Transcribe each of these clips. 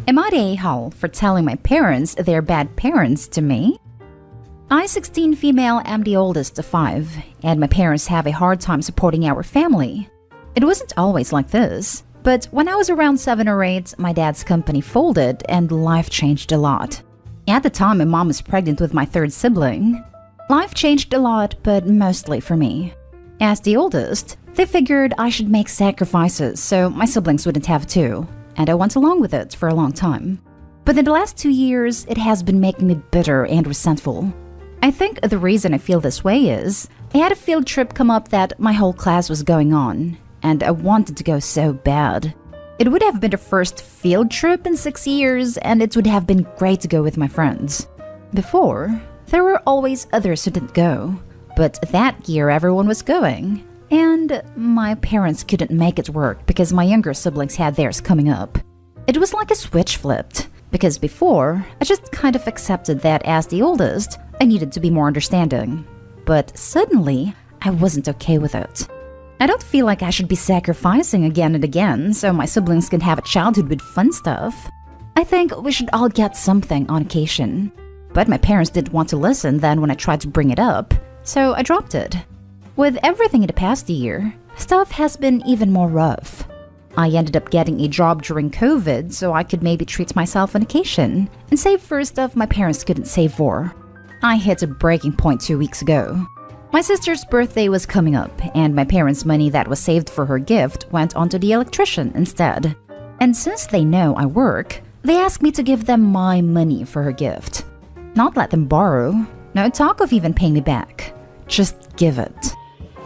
Am I the a-hole for telling my parents they're bad parents to me? I, 16 female, am the oldest of 5, and my parents have a hard time supporting our family. It wasn't always like this, but when I was around 7 or 8, my dad's company folded and life changed a lot. At the time, my mom was pregnant with my 3rd sibling. Life changed a lot, but mostly for me. As the oldest, they figured I should make sacrifices so my siblings wouldn't have to, and I went along with it for a long time. But in the last 2 years, it has been making me bitter and resentful. I think the reason I feel this way is I had a field trip come up that my whole class was going on, and I wanted to go so bad. It would have been the first field trip in 6 years, and it would have been great to go with my friends. Before, there were always others who didn't go, but that year everyone was going. And my parents couldn't make it work because my younger siblings had theirs coming up. It was like a switch flipped, because before, I just kind of accepted that as the oldest, I needed to be more understanding. But suddenly, I wasn't okay with it. I don't feel like I should be sacrificing again and again so my siblings can have a childhood with fun stuff. I think we should all get something on occasion. But my parents didn't want to listen then when I tried to bring it up, so I dropped it. With everything in the past year, stuff has been even more rough. I ended up getting a job during COVID so I could maybe treat myself on occasion and save for stuff my parents couldn't save for. I hit a breaking point 2 weeks ago. My sister's birthday was coming up, and my parents' money that was saved for her gift went onto the electrician instead. And since they know I work, they asked me to give them my money for her gift. Not let them borrow. No talk of even paying me back. Just give it.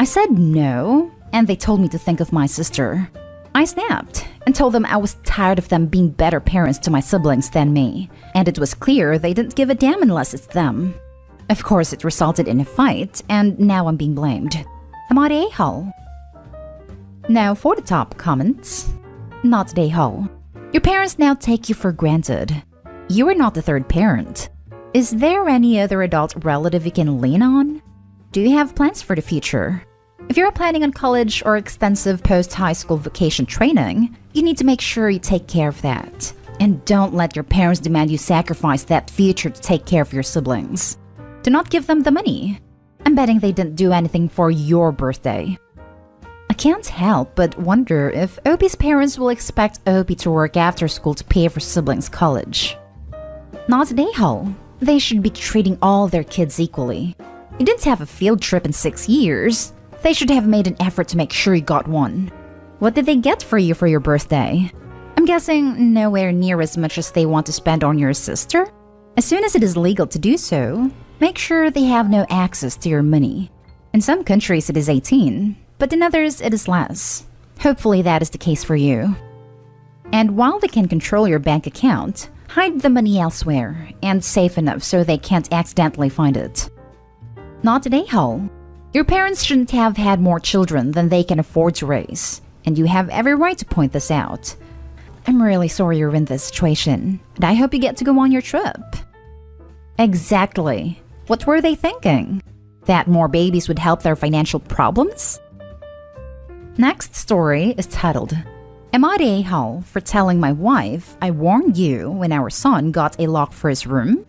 I said no, and they told me to think of my sister. I snapped and told them I was tired of them being better parents to my siblings than me, and it was clear they didn't give a damn unless it's them. Of course, it resulted in a fight, and now I'm being blamed. Am I the a-hole? Now for the top comments. Not the a-hole. Your parents now take you for granted. You are not the 3rd parent. Is there any other adult relative you can lean on? Do you have plans for the future? If you're planning on college or extensive post-high school vocation training, you need to make sure you take care of that. And don't let your parents demand you sacrifice that future to take care of your siblings. Do not give them the money. I'm betting they didn't do anything for your birthday. I can't help but wonder if Opie's parents will expect Opie to work after school to pay for siblings' college. Not the a-hole. They should be treating all their kids equally. You didn't have a field trip in 6 years. They should have made an effort to make sure you got one. What did they get for you for your birthday? I'm guessing nowhere near as much as they want to spend on your sister? As soon as it is legal to do so, make sure they have no access to your money. In some countries it is 18, but in others it is less. Hopefully that is the case for you. And while they can control your bank account, hide the money elsewhere and safe enough so they can't accidentally find it. Not an a-hole. Your parents shouldn't have had more children than they can afford to raise, and you have every right to point this out. I'm really sorry you're in this situation, and I hope you get to go on your trip. Exactly. What were they thinking? That more babies would help their financial problems? Next story is titled, Am I the a-hole for telling my wife I warned you when our son got a lock for his room?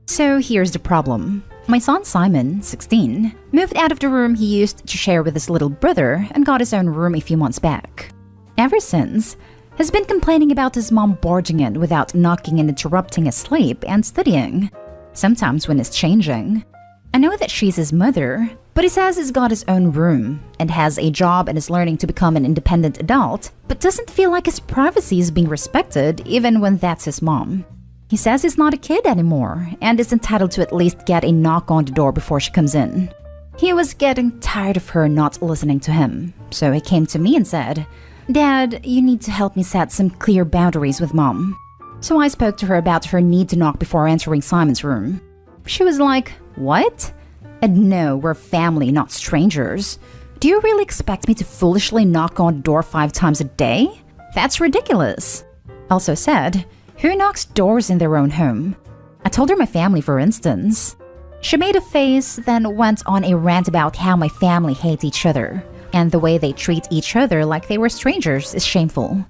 So here's the problem. My son Simon, 16, moved out of the room he used to share with his little brother and got his own room a few months back. Ever since, has been complaining about his mom barging in without knocking and interrupting his sleep and studying, sometimes when he's changing. I know that she's his mother, but he says he's got his own room and has a job and is learning to become an independent adult, but doesn't feel like his privacy is being respected even when that's his mom. He says he's not a kid anymore and is entitled to at least get a knock on the door before she comes in. He was getting tired of her not listening to him, so he came to me and said, Dad, you need to help me set some clear boundaries with Mom. So I spoke to her about her need to knock before entering Simon's room. She was like, What? And no, we're family, not strangers. Do you really expect me to foolishly knock on the door 5 times a day? That's ridiculous. Also said, Who knocks doors in their own home? I told her my family, for instance. She made a face, then went on a rant about how my family hate each other, and the way they treat each other like they were strangers is shameful.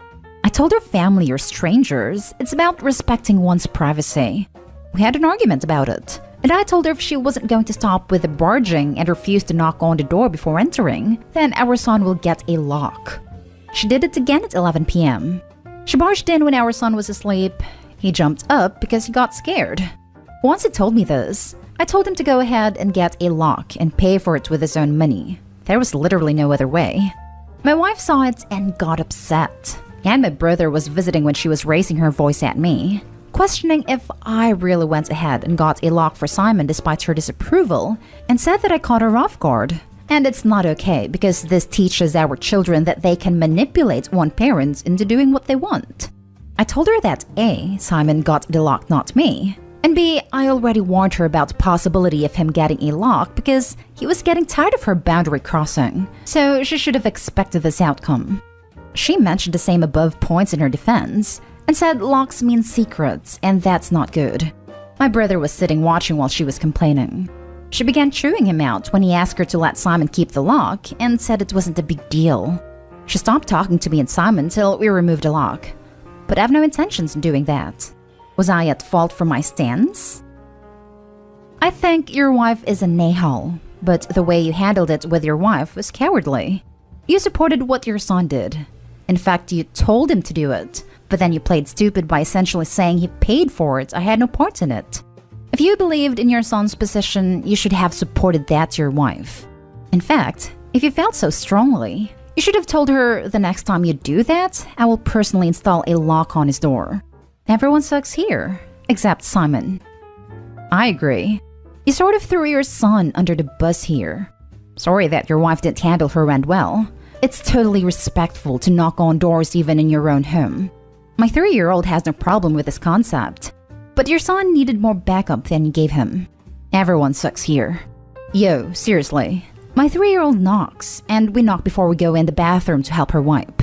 I told her family or strangers it's about respecting one's privacy. We had an argument about it, and I told her if she wasn't going to stop with the barging and refuse to knock on the door before entering, then our son will get a lock. She did it again at 11 p.m. She barged in when our son was asleep. He jumped up because he got scared. Once he told me this, I told him to go ahead and get a lock and pay for it with his own money. There was literally no other way. My wife saw it and got upset. And my brother was visiting when she was raising her voice at me, questioning if I really went ahead and got a lock for Simon despite her disapproval, and said that I caught her off guard. And it's not okay because this teaches our children that they can manipulate one parent into doing what they want. I told her that A, Simon got the lock, not me, and B, I already warned her about the possibility of him getting a lock because he was getting tired of her boundary crossing, so she should have expected this outcome. She mentioned the same above points in her defense and said locks mean secrets, and that's not good. My brother was sitting watching while she was complaining. She began chewing him out when he asked her to let Simon keep the lock and said it wasn't a big deal. She stopped talking to me and Simon till we removed the lock, but I have no intentions in doing that. Was I at fault for my stance? I think your wife is a nahal, but the way you handled it with your wife was cowardly. You supported what your son did. In fact, you told him to do it, but then you played stupid by essentially saying he paid for it. I had no part in it. If you believed in your son's position, you should have supported that to your wife. In fact, if you felt so strongly, you should have told her the next time you do that, I will personally install a lock on his door. Everyone sucks here, except Simon. I agree. You sort of threw your son under the bus here. Sorry that your wife didn't handle her end well. It's totally respectful to knock on doors even in your own home. My 3-year-old has no problem with this concept, but your son needed more backup than you gave him. Everyone sucks here. Yo, seriously. My 3-year-old knocks, and we knock before we go in the bathroom to help her wipe.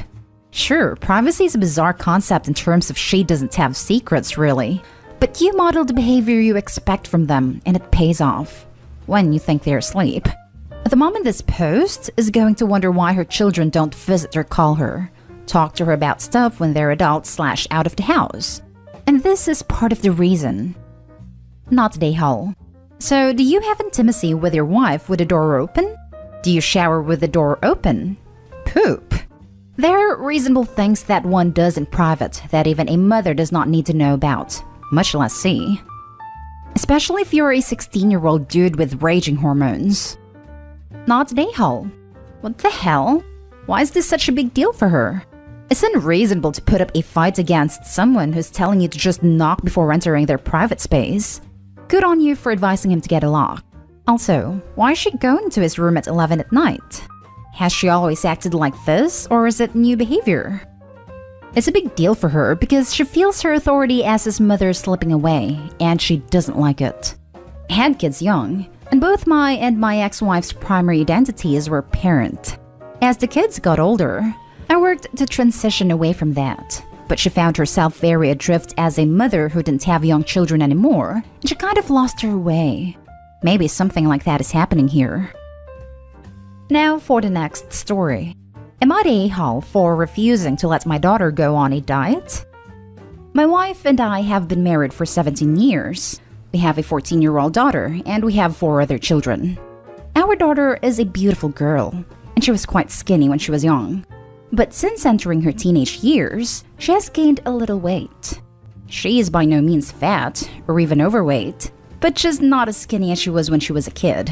Sure, privacy is a bizarre concept in terms of she doesn't have secrets, really. But you model the behavior you expect from them, and it pays off. When you think they're asleep. The mom in this post is going to wonder why her children don't visit or call her, talk to her about stuff when they're adults / out of the house. And this is part of the reason. Not today, Hull. So, do you have intimacy with your wife with the door open? Do you shower with the door open? Poop. There are reasonable things that one does in private that even a mother does not need to know about, much less see. Especially if you're a 16-year-old dude with raging hormones. Not today, Hull. What the hell? Why is this such a big deal for her? It's unreasonable to put up a fight against someone who's telling you to just knock before entering their private space. Good on you for advising him to get a lock. Also, why is she going to his room at 11 at night? Has she always acted like this, or is it new behavior? It's a big deal for her because she feels her authority as his mother is slipping away, and she doesn't like it. I had kids young, and both my and my ex-wife's primary identities were parent. As the kids got older, I worked to transition away from that, but she found herself very adrift as a mother who didn't have young children anymore, and she kind of lost her way. Maybe something like that is happening here. Now for the next story. Am I the a-hole for refusing to let my daughter go on a diet? My wife and I have been married for 17 years. We have a 14-year-old daughter, and we have 4 other children. Our daughter is a beautiful girl, and she was quite skinny when she was young. But since entering her teenage years, she has gained a little weight. She is by no means fat, or even overweight, but just not as skinny as she was when she was a kid.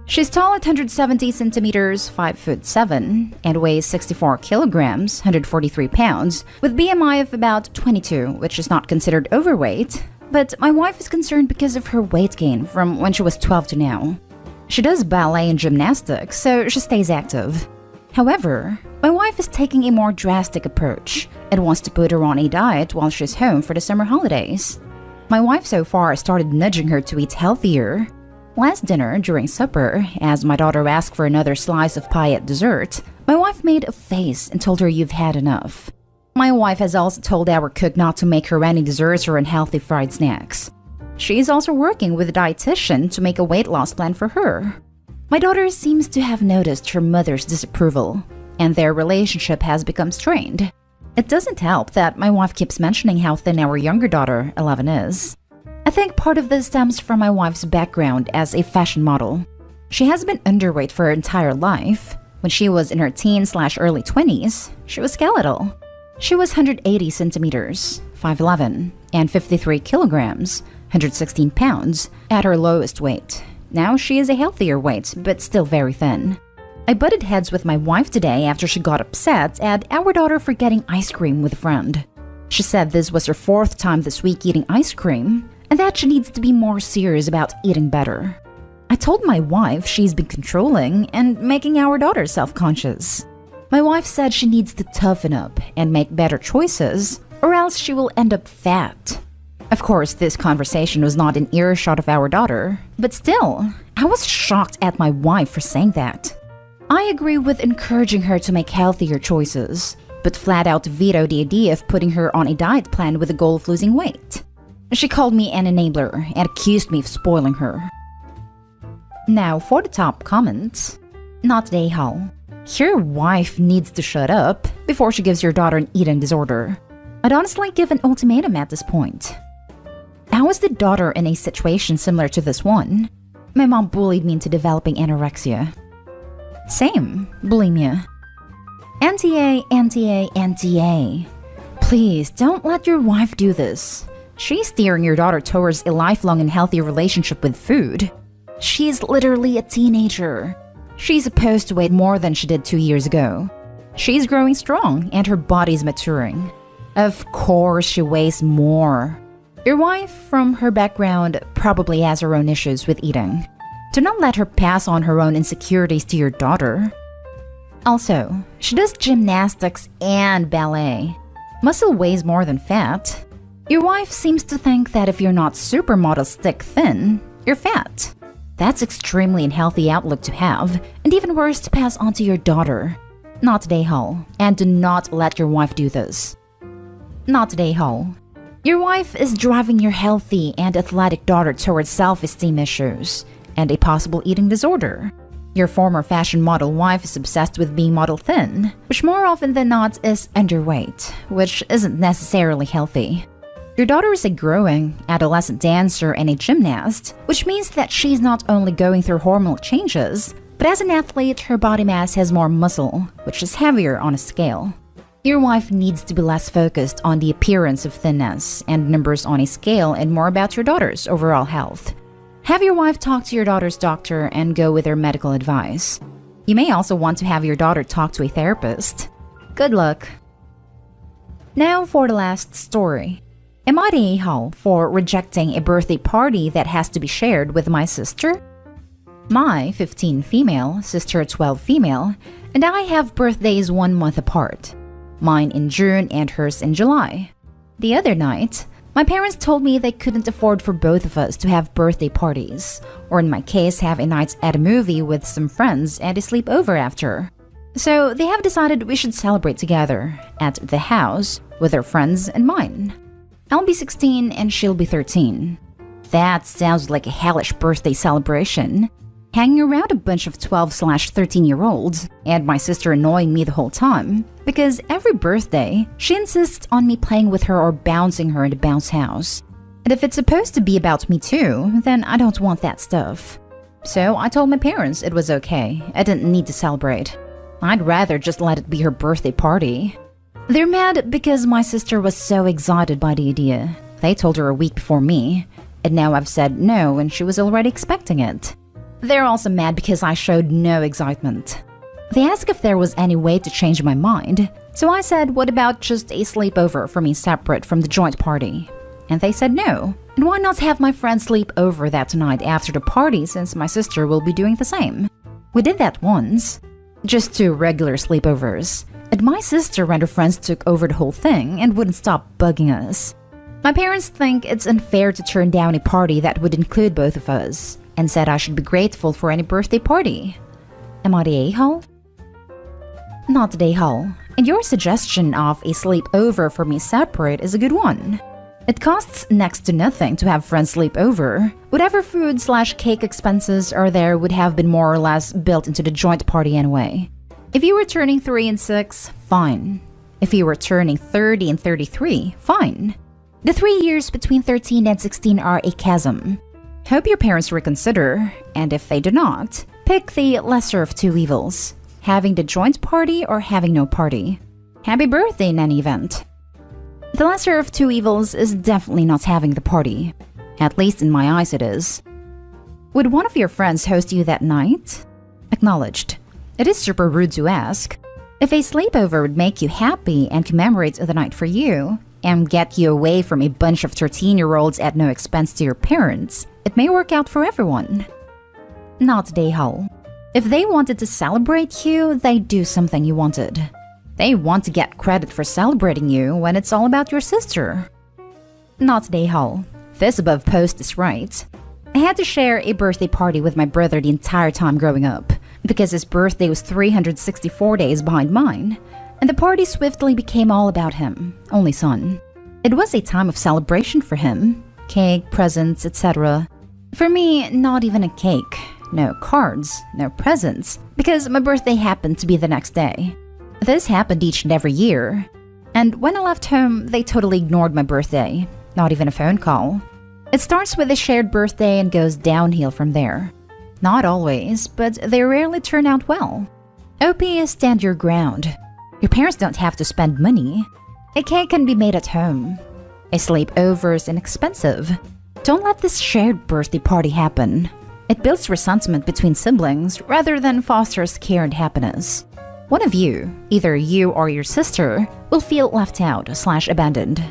She's tall at 170 centimeters, 5'7", and weighs 64 kilograms, 143 pounds, with BMI of about 22, which is not considered overweight, but my wife is concerned because of her weight gain from when she was 12 to now. She does ballet and gymnastics, so she stays active. However, my wife is taking a more drastic approach and wants to put her on a diet while she's home for the summer holidays. My wife so far started nudging her to eat healthier. Last dinner, during supper, as my daughter asked for another slice of pie at dessert, my wife made a face and told her you've had enough. My wife has also told our cook not to make her any desserts or unhealthy fried snacks. She is also working with a dietitian to make a weight loss plan for her. My daughter seems to have noticed her mother's disapproval, and their relationship has become strained. It doesn't help that my wife keeps mentioning how thin our younger daughter, 11, is. I think part of this stems from my wife's background as a fashion model. She has been underweight for her entire life. When she was in her teens/early 20s, she was skeletal. She was 180 centimeters, 5'11", and 53 kilograms, 116 pounds, at her lowest weight. Now she is a healthier weight, but still very thin. I butted heads with my wife today after she got upset at our daughter for getting ice cream with a friend. She said this was her 4th time this week eating ice cream, and that she needs to be more serious about eating better. I told my wife she's been controlling and making our daughter self-conscious. My wife said she needs to toughen up and make better choices, or else she will end up fat. Of course, this conversation was not in earshot of our daughter, but still, I was shocked at my wife for saying that. I agree with encouraging her to make healthier choices, but flat out veto the idea of putting her on a diet plan with the goal of losing weight. She called me an enabler and accused me of spoiling her. Now for the top comments. Not today, Hal. Your wife needs to shut up before she gives your daughter an eating disorder. I'd honestly give an ultimatum at this point. How is the daughter in a situation similar to this one? My mom bullied me into developing anorexia. Same, bulimia. Anti-A, anti-A, anti-A. Please, don't let your wife do this. She's steering your daughter towards a lifelong and healthy relationship with food. She's literally a teenager. She's supposed to weigh more than she did 2 years ago. She's growing strong and her body's maturing. Of course she weighs more. Your wife, from her background, probably has her own issues with eating. Do not let her pass on her own insecurities to your daughter. Also, she does gymnastics and ballet. Muscle weighs more than fat. Your wife seems to think that if you're not supermodel stick thin, you're fat. That's extremely unhealthy outlook to have, and even worse to pass on to your daughter. Not today, Hal, and do not let your wife do this. Not today, Hal. Your wife is driving your healthy and athletic daughter towards self-esteem issues and a possible eating disorder. Your former fashion model wife is obsessed with being model thin, which more often than not is underweight, which isn't necessarily healthy. Your daughter is a growing, adolescent dancer and a gymnast, which means that she's not only going through hormonal changes, but as an athlete, her body mass has more muscle, which is heavier on a scale. Your wife needs to be less focused on the appearance of thinness and numbers on a scale and more about your daughter's overall health. Have your wife talk to your daughter's doctor and go with her medical advice. You may also want to have your daughter talk to a therapist. Good luck. Now for the last story. Am I the a-hole for rejecting a birthday party that has to be shared with my sister? My 15 female, sister 12 female, and I have birthdays 1 month apart. Mine in June and hers in July. The other night, my parents told me they couldn't afford for both of us to have birthday parties, or in my case have a night at a movie with some friends and a sleepover after. So they have decided we should celebrate together, at the house, with her friends and mine. I'll be 16 and she'll be 13. That sounds like a hellish birthday celebration. Hanging around a bunch of 12/13-year-olds, and my sister annoying me the whole time, because every birthday, she insists on me playing with her or bouncing her in the bounce house. And if it's supposed to be about me too, then I don't want that stuff. So I told my parents it was okay, I didn't need to celebrate. I'd rather just let it be her birthday party. They're mad because my sister was so excited by the idea. They told her a week before me, and now I've said no and she was already expecting it. They're also mad because I showed no excitement. They asked if there was any way to change my mind, so I said, what about just a sleepover for me separate from the joint party? And they said no, and why not have my friends sleep over that night after the party since my sister will be doing the same? We did that once. Just 2 regular sleepovers, and my sister and her friends took over the whole thing and wouldn't stop bugging us. My parents think it's unfair to turn down a party that would include both of us, and said I should be grateful for any birthday party. Am I the a-hole? Not the a-hole, and your suggestion of a sleepover for me separate is a good one. It costs next to nothing to have friends sleep over. Whatever food/cake expenses are there would have been more or less built into the joint party anyway. If you were turning 3 and 6, fine. If you were turning 30 and 33, fine. The 3 years between 13 and 16 are a chasm. Hope your parents reconsider, and if they do not, pick the lesser of two evils. Having the joint party or having no party. Happy birthday in any event. The lesser of two evils is definitely not having the party. At least in my eyes it is. Would one of your friends host you that night? Acknowledged. It is super rude to ask. If a sleepover would make you happy and commemorate the night for you, and get you away from a bunch of 13-year-olds at no expense to your parents, it may work out for everyone. Not Dayhal. If they wanted to celebrate you, they'd do something you wanted. They want to get credit for celebrating you when it's all about your sister. Not Dayhal. This above post is right. I had to share a birthday party with my brother the entire time growing up, because his birthday was 364 days behind mine, and the party swiftly became all about him, only son. It was a time of celebration for him. Cake, presents, etc. For me, not even a cake. No cards, no presents, because my birthday happened to be the next day. This happened each and every year. And when I left home, they totally ignored my birthday. Not even a phone call. It starts with a shared birthday and goes downhill from there. Not always, but they rarely turn out well. OP is stand your ground. Your parents don't have to spend money. A cake can be made at home. A sleepover is inexpensive. Don't let this shared birthday party happen. It builds resentment between siblings rather than fosters care and happiness. One of you, either you or your sister, will feel left out/abandoned.